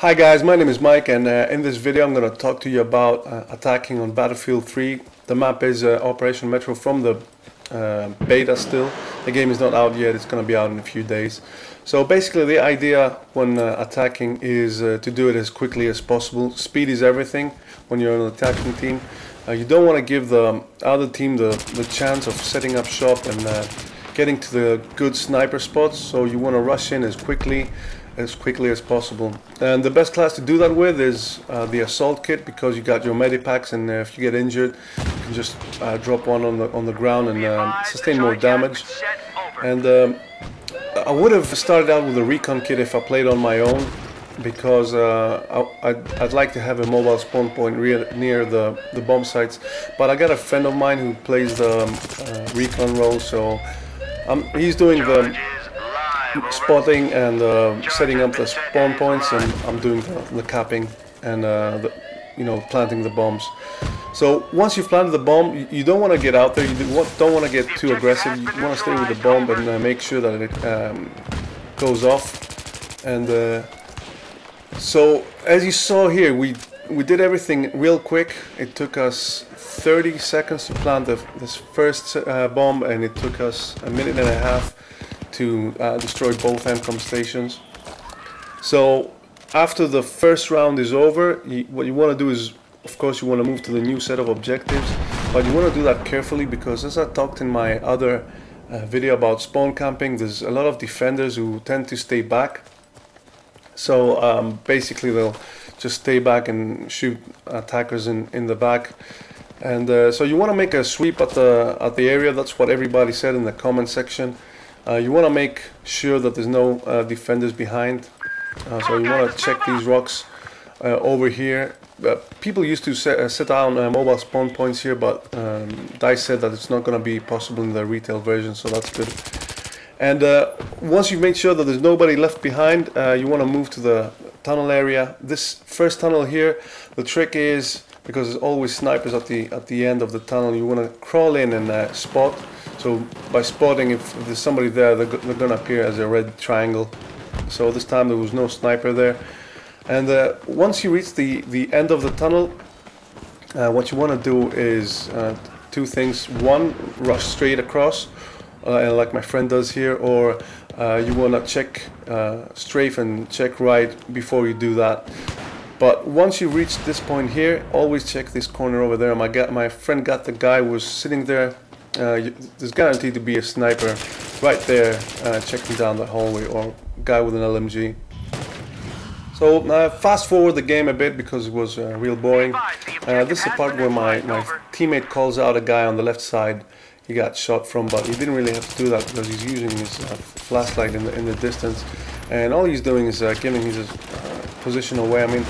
Hi guys, my name is Mike, and in this video I'm going to talk to you about attacking on Battlefield 3. The map is Operation Metro from the beta still. The game is not out yet, it's going to be out in a few days. So basically the idea when attacking is to do it as quickly as possible. Speed is everything when you're an attacking team. You don't want to give the other team the chance of setting up shop and getting to the good sniper spots, so you want to rush in as quickly as possible. And the best class to do that with is the assault kit, because you got your medipacks, and if you get injured you can just drop one on the ground and sustain more damage. And I would have started out with a recon kit if I played on my own, because I'd like to have a mobile spawn point near the bomb sites, but I got a friend of mine who plays the recon role, so he's doing the spotting and setting up the spawn points, and I'm doing the capping and planting the bombs. So once you've planted the bomb, you don't want to get out there. You don't want to get too aggressive. You want to stay with the bomb and make sure that it goes off. And so as you saw here, we did everything real quick. It took us 30 seconds to plant this first bomb, and it took us a minute and a half to destroy both MCOM stations. So after the first round is over, what you want to do is, of course, you want to move to the new set of objectives, but you want to do that carefully, because as I talked in my other video about spawn camping, there's a lot of defenders who tend to stay back. So basically they'll just stay back and shoot attackers in the back. And so you want to make a sweep at the area. That's what everybody said in the comment section. You want to make sure that there's no defenders behind. So you want to check these rocks over here. People used to set down mobile spawn points here, but DICE said that it's not going to be possible in the retail version, so that's good. And once you've made sure that there's nobody left behind, you want to move to the tunnel area. This first tunnel here, the trick is, because there's always snipers at the end of the tunnel, you want to crawl in and spot. So by spotting, if there's somebody there, they're going to appear as a red triangle. So this time there was no sniper there. And once you reach the end of the tunnel, what you want to do is two things. One, rush straight across, like my friend does here, or you want to check strafe and check right before you do that. But once you reach this point here, always check this corner over there. My friend got the guy who was sitting there. There's guaranteed to be a sniper right there checking down the hallway, or a guy with an LMG. So fast forward the game a bit, because it was real boring. This is the part where my teammate calls out a guy on the left side he got shot from, but he didn't really have to do that because he's using his flashlight in the distance, and all he's doing is giving his position away. I mean,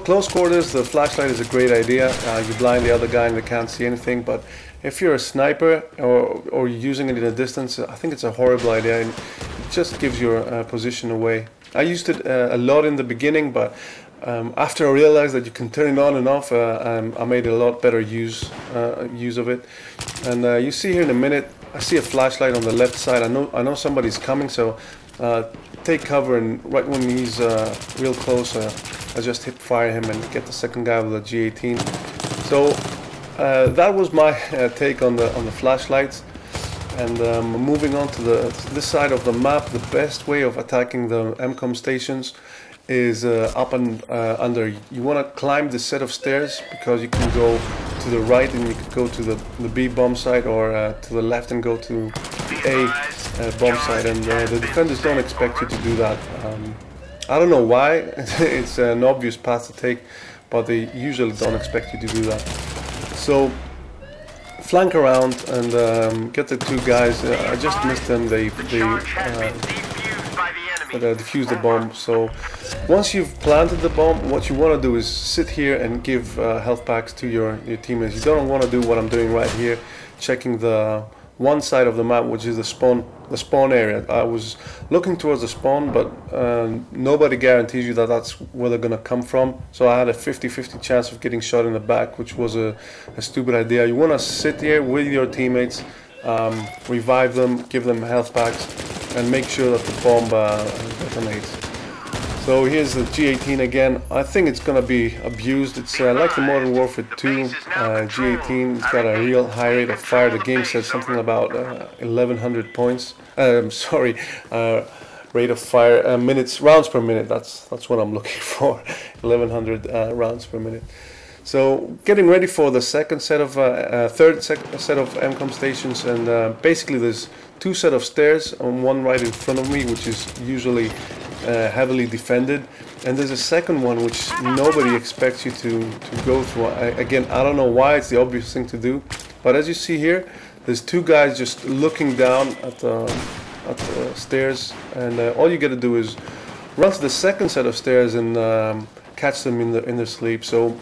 close quarters, the flashlight is a great idea. You blind the other guy and they can't see anything, but if you're a sniper or you're using it in a distance, I think it's a horrible idea, and it just gives your position away. I used it a lot in the beginning, but after I realized that you can turn it on and off, I made a lot better use of it. And you see here in a minute, I see a flashlight on the left side. I know somebody's coming, so take cover, and right when he's real close, I just hip fire him and get the second guy with a G18. So that was my take on the flashlights. And moving on to this side of the map, the best way of attacking the MCOM stations is up and under. You want to climb this set of stairs, because you can go to the right and you can go to the B bomb site, or to the left and go to the A bomb site, and the defenders don't expect you to do that. I don't know why. It's an obvious path to take, but they usually don't expect you to do that. So flank around and get the two guys. I just missed them. They defused the bomb. So once you've planted the bomb, what you want to do is sit here and give health packs to your teammates. You don't want to do what I'm doing right here, checking the one side of the map, which is the spawn area. I was looking towards the spawn, but nobody guarantees you that that's where they're gonna come from. So I had a 50-50 chance of getting shot in the back, which was a stupid idea. You want to sit here with your teammates, revive them, give them health packs, and make sure that the bomb detonates. So here's the G18 again. I think it's gonna be abused. It's like the Modern Warfare 2 G18. It's got a real high rate of fire. The game said something about 1100 points. Sorry, rate of fire rounds per minute. That's what I'm looking for. 1100 rounds per minute. So getting ready for the second set of third set of MCOM stations, and basically there's two set of stairs, and one right in front of me, which is usually heavily defended, and there's a second one which nobody expects you to go through. Again, I don't know why, it's the obvious thing to do, but as you see here, there's two guys just looking down at the stairs, and all you got to do is run to the second set of stairs and catch them in their sleep. So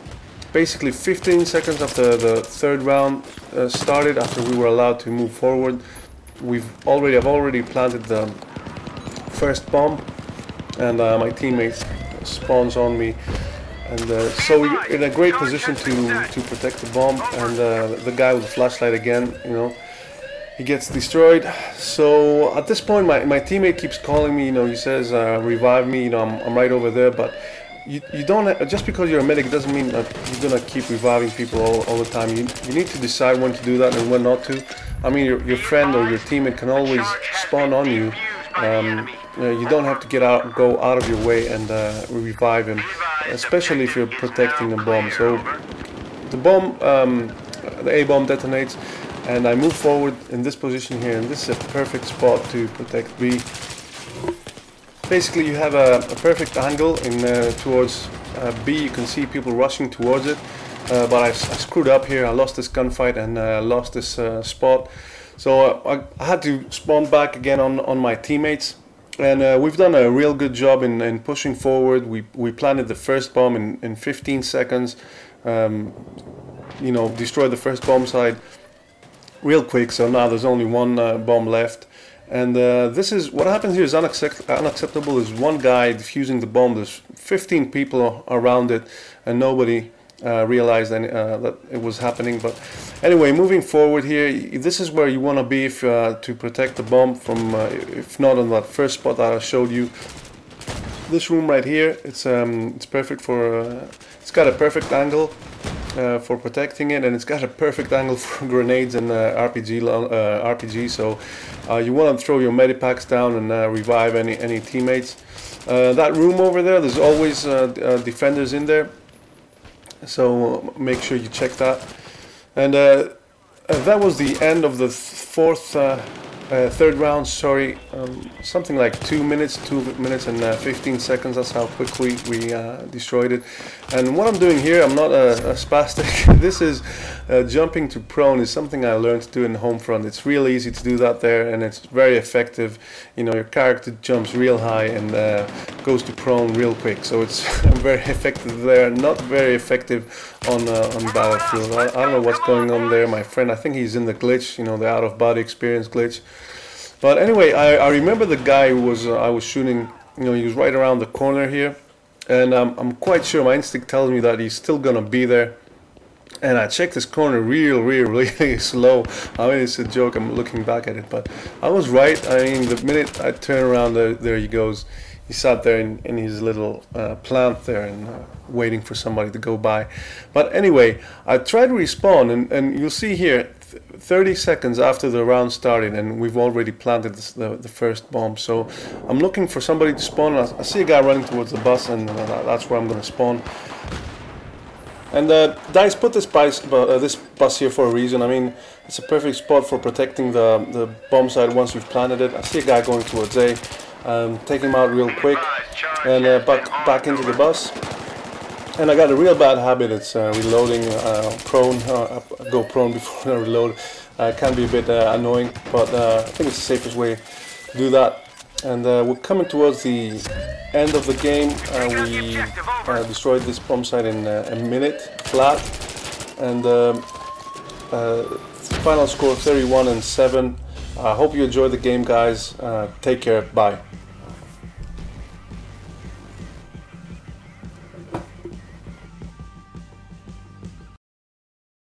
basically 15 seconds after the third round started, after we were allowed to move forward, I've already planted the first bomb, and my teammate spawns on me, and so we're in a great position to protect the bomb. And the guy with the flashlight again, you know, he gets destroyed. So at this point my teammate keeps calling me, you know, he says revive me, you know, I'm right over there. But you don't, just because you're a medic doesn't mean that you're gonna keep reviving people all the time. You need to decide when to do that and when not to. I mean, your friend or your teammate can always spawn on you. You don't have to go out of your way and revive him, especially if you're protecting a bomb. So the bomb, the A bomb detonates, and I move forward in this position here, and this is a perfect spot to protect B. Basically, you have a perfect angle towards B. You can see people rushing towards it, but I screwed up here. I lost this gunfight and lost this spot. So I had to spawn back again on my teammates, and we've done a real good job in pushing forward. We planted the first bomb in 15 seconds, you know, destroyed the first bomb site real quick. So now there's only one bomb left, and this is what happens here is unacceptable. Is one guy defusing the bomb, there's 15 people around it, and nobody realized that it was happening. But anyway, moving forward here, this is where you want to be if to protect the bomb from if not on that first spot that I showed you. This room right here, it's perfect for it's got a perfect angle for protecting it, and it's got a perfect angle for grenades and RPG. So you want to throw your medipacks down and revive any teammates. That room over there, there's always defenders in there, so make sure you check that. And that was the end of the third round. Sorry, something like 2 minutes and 15 seconds. That's how quickly we destroyed it. And what I'm doing here, I'm not a spastic. This is jumping to prone is something I learned to do in Homefront. It's real easy to do that there, and it's very effective. You know, your character jumps real high and goes to prone real quick. So it's very effective there. Not very effective on Battlefield. I don't know what's going on there. My friend, I think he's in the glitch. You know, the out-of-body experience glitch. But anyway, I remember the guy who was I was shooting. You know, he was right around the corner here, and I'm quite sure, my instinct tells me that he's still gonna be there. And I checked this corner really slow. I mean, it's a joke, I'm looking back at it, but I was right. I mean, the minute I turn around, there he goes. He sat there in his little plant there and waiting for somebody to go by. But anyway, I tried to respawn, and you'll see here 30 seconds after the round started, and we've already planted the first bomb. So I'm looking for somebody to spawn. I see a guy running towards the bus, and that's where I'm going to spawn. And DICE put this bus here for a reason. I mean, it's a perfect spot for protecting the bomb site once you've planted it. I see a guy going towards A. Take him out real quick, and back into the bus. And I got a real bad habit. It's reloading prone. Go prone before I reload. Can be a bit annoying, but I think it's the safest way to do that. And we're coming towards the end of the game. We destroyed this bomb site in a minute flat, and final score 31-7. I hope you enjoyed the game, guys. Take care. Bye.